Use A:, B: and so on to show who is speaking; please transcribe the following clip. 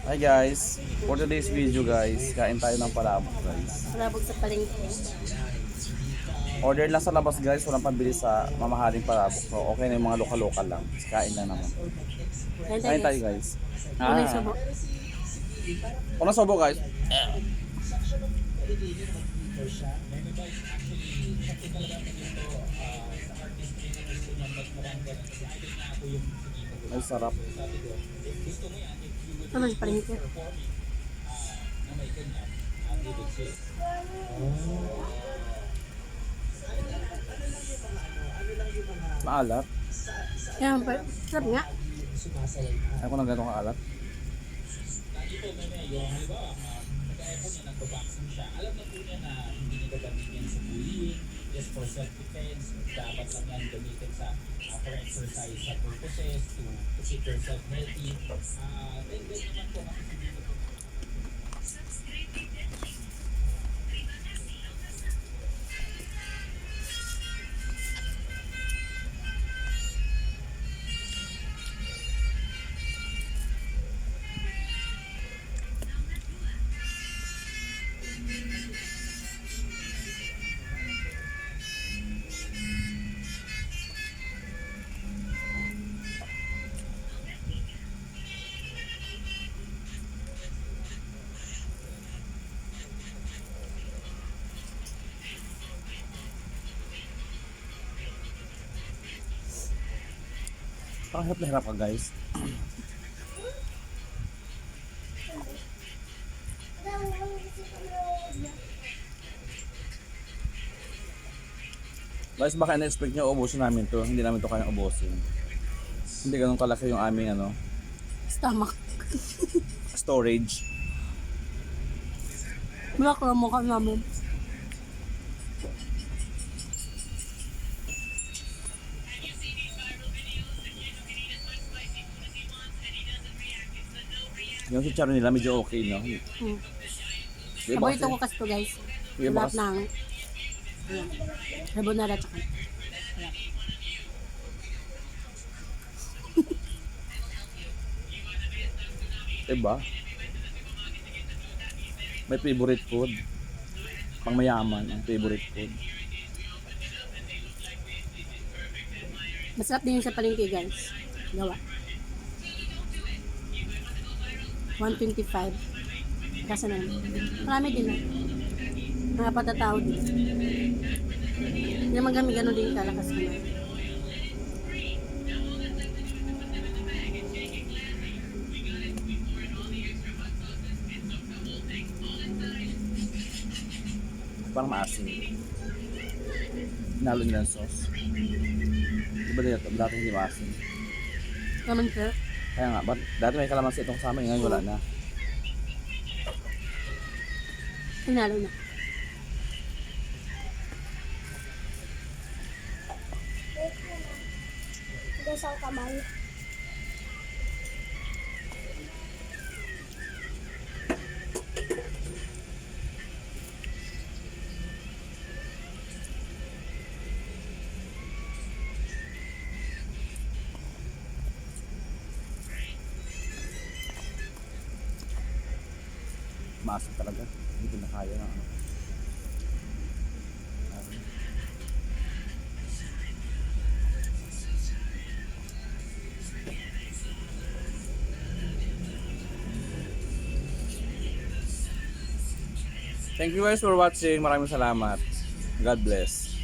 A: Hi guys, for today's video guys, kain tayo ng palabok guys.
B: Palabog sa palengke.
A: Order lang sa labas guys, walang pambili sa mamahaling palabok. So okay na yung mga lokal-lokal lang. Kain lang naman. Kain tayo guys.
B: Unang subo.
A: Unang subo guys. Ay sarap.
B: Ano sa palengke?
A: Maalat.
B: Yan, sarap nga.
A: Ako na ganito kaalat.
C: Just for self-defense, dapat lang yan gamitin for exercise sa purposes, to keep yourself healthy. Then naman po,
A: Parang hirap na hirap ka guys. Guys, baka na-expect nyo ubusin namin to. Hindi namin to kayang ubusin. Hindi ganun kalaki yung aming
B: Stomach.
A: storage.
B: Malak lang mukha namin.
A: Yung chicharon nila medyo okay, no?
B: Sabay ito ko kasi to guys.
A: Yung
B: Lahat
A: bakas,
B: ng carbonara tsaka.
A: iba. May favorite food. Pang mayaman, ang favorite food.
B: Masarap din yung sa palengke guys. Gawa. 125. Kasi na. Marami din na. Mga patatao din. Hindi naman kami gano'n din kalakas naman.
A: Parang maasim. Hinalo nila ang sauce. Diba dito? Dati hindi maasim.
B: Naman sir.
A: Kaya nga, dati may kalamansi itong kasama, ngayon wala na.
B: Tinalo na.
D: Dasal kamay.
A: Maasim talaga. Hindi ko na kaya ng ano. Thank you guys for watching. Maraming salamat. God bless.